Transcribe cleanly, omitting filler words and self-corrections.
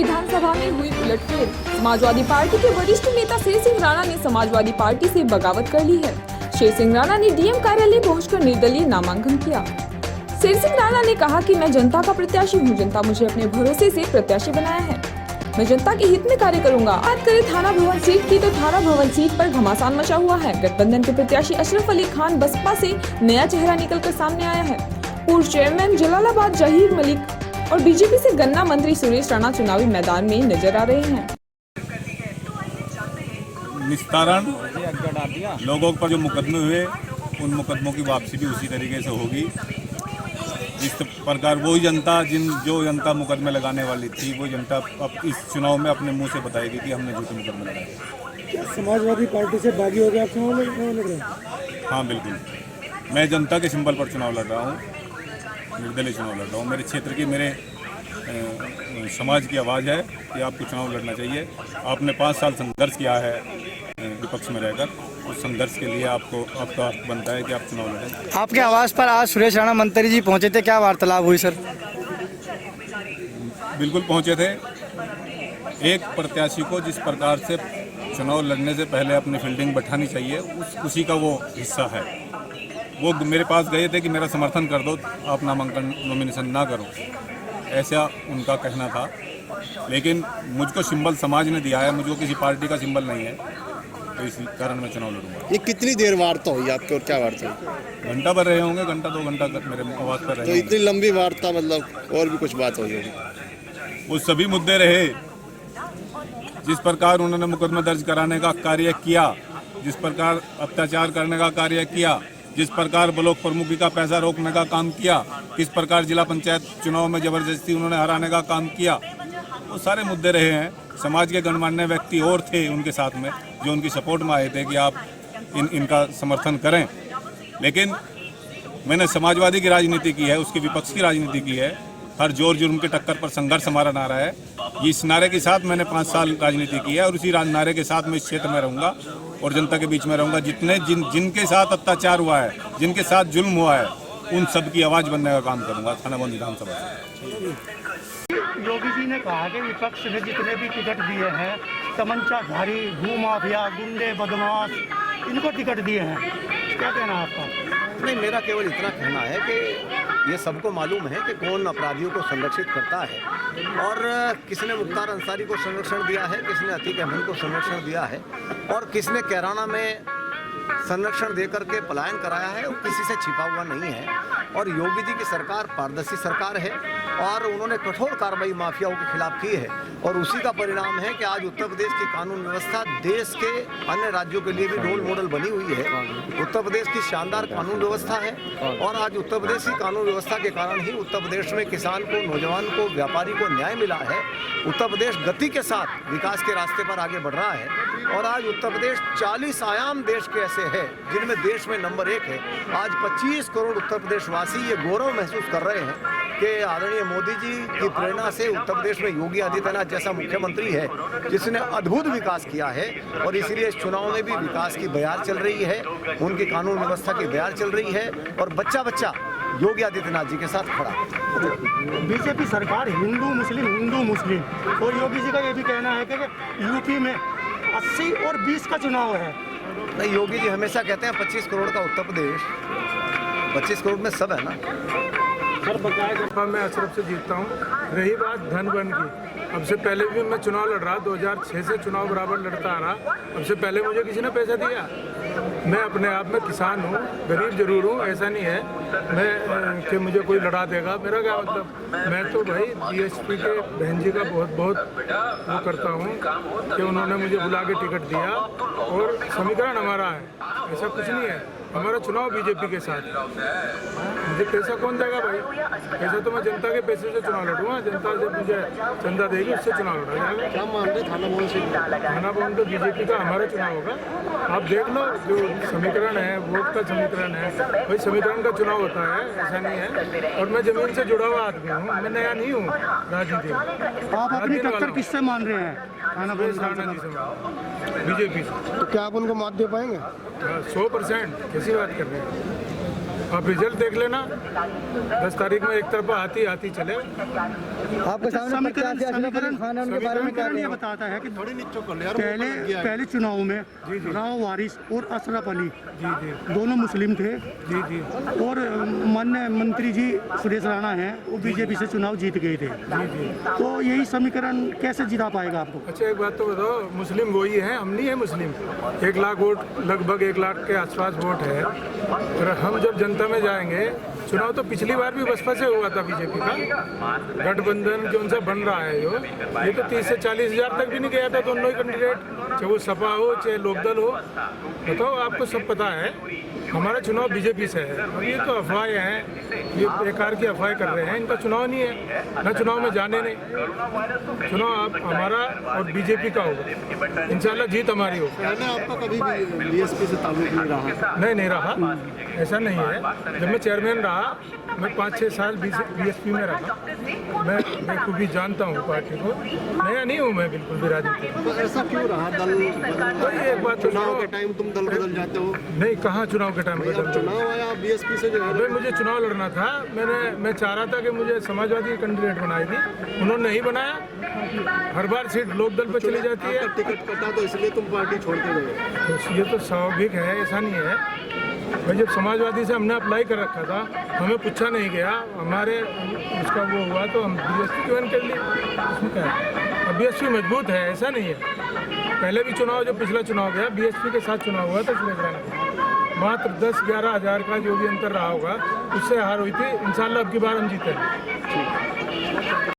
विधानसभा में हुई उलटफेर। समाजवादी पार्टी के वरिष्ठ नेता शेर सिंह राणा ने समाजवादी पार्टी से बगावत कर ली है। शेर सिंह राणा ने डीएम कार्यालय पहुंचकर निर्दलीय नामांकन किया। शेर सिंह राणा ने कहा कि मैं जनता का प्रत्याशी हूं, जनता मुझे अपने भरोसे से प्रत्याशी बनाया है, मैं जनता के हित में कार्य करूंगा। बात करें थाना भवन सीट की तो थाना भवन सीट पर घमासान मचा हुआ है। गठबंधन के प्रत्याशी अशरफ अली खान बसपा से नया चेहरा निकलकर सामने आया है। पूर्व चेयरमैन जलालाबाद जहीर मलिक और बीजेपी से गन्ना मंत्री सुरेश राणा चुनावी मैदान में नजर आ रहे हैं। निस्तारण लोगों पर जो मुकदमे हुए उन मुकदमों की वापसी भी उसी तरीके से होगी। जिस प्रकार वही जनता जो जनता मुकदमे लगाने वाली थी वो जनता अब इस चुनाव में अपने मुंह से बताएगी कि हमने झूठे मुकदमे लगाए। क्या समाजवादी पार्टी से बागी हो गया आप चुनाव लड़ रहे हैं? हाँ बिल्कुल, मैं जनता के सिंबल पर चुनाव लड़ रहा हूँ, निर्दलीय चुनाव लड़ रहा हूँ। मेरे क्षेत्र की मेरे समाज की आवाज़ है कि आपको चुनाव लड़ना चाहिए। आपने 5 साल संघर्ष किया है विपक्ष में रहकर, उस संघर्ष के लिए आपका हक बनता है कि आप चुनाव लड़ें। आपके आवास पर आज सुरेश राणा मंत्री जी पहुंचे थे, क्या वार्तालाप हुई सर? बिल्कुल पहुंचे थे। एक प्रत्याशी को जिस प्रकार से चुनाव लड़ने से पहले अपनी फील्डिंग बैठानी चाहिए उसी का वो हिस्सा है। वो मेरे पास गए थे कि मेरा समर्थन कर दो, आप नामांकन नॉमिनेशन ना करो, ऐसा उनका कहना था। लेकिन मुझको सिंबल समाज ने दिया है, मुझको किसी पार्टी का सिंबल नहीं है, तो इसी कारण मैं चुनाव लड़ूंगा। ये कितनी देर वार्ता हुई आपकी और क्या वार्ता हुई? घंटा भर रहे होंगे, घंटा 2 घंटा तक मेरे आवाज़ पर रहे। तो इतनी लंबी वार्ता, मतलब और भी कुछ बात हुई होगी? वो सभी मुद्दे रहे। जिस प्रकार उन्होंने मुकदमा दर्ज कराने का कार्य किया, जिस प्रकार अत्याचार करने का कार्य किया, जिस प्रकार ब्लॉक प्रमुखी का पैसा रोकने का काम किया, किस प्रकार जिला पंचायत चुनाव में जबरदस्ती उन्होंने हराने का काम किया, वो सारे मुद्दे रहे हैं। समाज के गणमान्य व्यक्ति और थे उनके साथ में जो उनकी सपोर्ट में आए थे कि आप इनका समर्थन करें। लेकिन मैंने समाजवादी की राजनीति की है, उसकी विपक्ष की राजनीति की है। हर जोर जुर्म के टक्कर पर संघर्ष हमारा नारा है। इस नारे के साथ मैंने 5 साल राजनीति की है और उसी नारे के साथ मैं इस क्षेत्र में रहूँगा और जनता के बीच में रहूँगा। जिनके साथ अत्याचार हुआ है, जिनके साथ जुल्म हुआ है, उन सब की आवाज़ बनने का काम करूँगा थाना भवन विधानसभा से। योगी जी ने कहा कि विपक्ष ने जितने भी टिकट दिए हैं, तमंचाधारी, भूमाफिया, गुंडे, बदमाश, इनको टिकट दिए हैं, क्या कहना है आपका? नहीं, मेरा केवल इतना कहना है कि ये सबको मालूम है कि कौन अपराधियों को संरक्षित करता है और किसने मुख्तार अंसारी को संरक्षण दिया है, किसने अतीक अहमद को संरक्षण दिया है और किसने कैराना में संरक्षण देकर के पलायन कराया है, वो किसी से छिपा हुआ नहीं है। और योगी जी की सरकार पारदर्शी सरकार है और उन्होंने कठोर कार्रवाई माफियाओं के खिलाफ की है और उसी का परिणाम है कि आज उत्तर प्रदेश की कानून व्यवस्था देश के अन्य राज्यों के लिए भी रोल मॉडल बनी हुई है। उत्तर प्रदेश की शानदार कानून व्यवस्था है और आज उत्तर प्रदेश की कानून व्यवस्था के कारण ही उत्तर प्रदेश में किसान को, नौजवान को, व्यापारी को न्याय मिला है। उत्तर प्रदेश गति के साथ विकास के रास्ते पर आगे बढ़ रहा है और आज उत्तर प्रदेश 40 आयाम देश के ऐसे है जिनमें देश में नंबर 1 है। आज 25 करोड़ उत्तर प्रदेशवासी ये गौरव महसूस कर रहे हैं कि आदरणीय मोदी जी की प्रेरणा से उत्तर प्रदेश में योगी आदित्यनाथ जैसा मुख्यमंत्री है जिसने अद्भुत विकास किया है और इसीलिए इस चुनाव में भी विकास की बयार चल रही है, उनकी कानून व्यवस्था की बयार चल रही है और बच्चा बच्चा योगी आदित्यनाथ जी के साथ खड़ा। बीजेपी सरकार हिंदू मुस्लिम और योगी जी का ये भी कहना है कि यूपी में 80 और 20 का चुनाव है। नहीं, योगी जी हमेशा कहते हैं 25 करोड़ का उत्तर प्रदेश, 25 करोड़ में सब है ना। सर बकाया मैं अशरफ से जीतता हूँ। रही बात धन बन की, अब से पहले भी मैं चुनाव लड़ रहा, 2006 से चुनाव बराबर लड़ता आ रहा। अब से पहले मुझे किसी ने पैसा दिया? मैं अपने आप में किसान हूँ, गरीब जरूर हूँ, ऐसा नहीं है मैं कि मुझे कोई लड़ा देगा। मेरा क्या मतलब, मैं तो भाई DSP के बहन जी का बहुत वो करता हूँ कि उन्होंने मुझे बुला के टिकट दिया और समीकरण हमारा है, ऐसा कुछ नहीं है। हमारा चुनाव बीजेपी के साथ। मुझे पैसा कौन देगा भाई? पैसा तो मैं जनता के पैसे से चुनाव लड़ूंगा, जनता जब मुझे चंदा देगी उससे चुनाव लड़ा जाएगा। क्या मान रहे थाना भवन से? थाना भवन तो बीजेपी का हमारा चुनाव होगा। आप देख लो जो समीकरण है, वोट का समीकरण है, भाई समीकरण का चुनाव होता है, ऐसा नहीं है। और मैं जमीन से जुड़ा हुआ आदमी हूँ, मैं नया नहीं हूँ राजनीति में। आप अपनी टक्कर किससे मान रहे हैं? थाना भवन बीजेपी से। तो क्या आप उनको मात दे पाएंगे? 100%। कैसी बात कर रहे हैं? आप रिजल्ट देख लेना, 10 तारीख में एक तरफा आती चले। आपके सामने प्रत्याशी अशरफ अली खान है, उनके बारे में क्या समीकरण ये कहेंगे? बताता है कि पहले चुनाव में राव वारिस और अशरफ अली दोनों मुस्लिम थे जी और माननीय मंत्री जी सुरेश राणा हैं, वो बीजेपी से चुनाव जीत गए थे। तो यही समीकरण कैसे जिता पाएगा आपको? अच्छा एक बात तो बताओ, मुस्लिम वही है, हम नहीं है मुस्लिम। 1 लाख वोट, लगभग 1 लाख के आसपास वोट है। और हम जब जनता में जाएंगे, चुनाव तो पिछली बार भी बसपा से हुआ था बीजेपी का, गठबंधन कौन सा बन रहा है जो, ये तो 30 से 40 हज़ार तक भी नहीं गया था दोनों ही कैंडिडेट, चाहे वो सपा हो चाहे लोकदल हो। बताओ, आपको सब पता है हमारा चुनाव बीजेपी से है। अब ये तो अफवाहें हैं, ये बेकार की अफवाहें कर रहे हैं, इनका चुनाव नहीं है, ना चुनाव में जाने नहीं। चुनाव आप हमारा और बीजेपी का होगा, इंशाल्लाह जीत हमारी होगी। आपका कभी भी बीएसपी से ताल्लुक नहीं रहा? नहीं रहा, ऐसा नहीं है। जब मैं चेयरमैन रहा, मैं 5-6 साल बीएसपी में रहा, मैं खूब भी जानता हूँ पार्टी को, नया नहीं हूँ मैं बिल्कुल भी राजनीति में। तो ऐसा क्यों रहा? दल एक बात, चुनाव के टाइम तुम दल बदल जाते हो? नहीं, कहाँ चुनाव के टाइम बदल? चुनाव आया बीएसपी से जो है, भाई मुझे चुनाव लड़ना था, मैं चाह रहा था कि मुझे समाजवादी कैंडिडेट बनाई थी, उन्होंने नहीं बनाया। हर बार सीट लोकदल पर चली जाती है। टिकट कटा तो इसलिए तुम पार्टी छोड़ के गए? तो ये तो स्वाभाविक है, ऐसा नहीं है भाई। जब समाजवादी से हमने अप्लाई कर रखा था, हमें पूछा नहीं गया, हमारे उसका वो हुआ तो हम बीएसपी ज्वाइन कर लिए, उसमें क्या है। अब बीएसपी मजबूत है, ऐसा नहीं है। पहले भी चुनाव, जो पिछला चुनाव गया बीएसपी के साथ चुनाव हुआ था सुरेश राणा, मात्र 10-11 हज़ार का जो भी अंतर रहा होगा, उससे हार हुई थी। इंशाल्लाह अब की बार हम जीते हैं।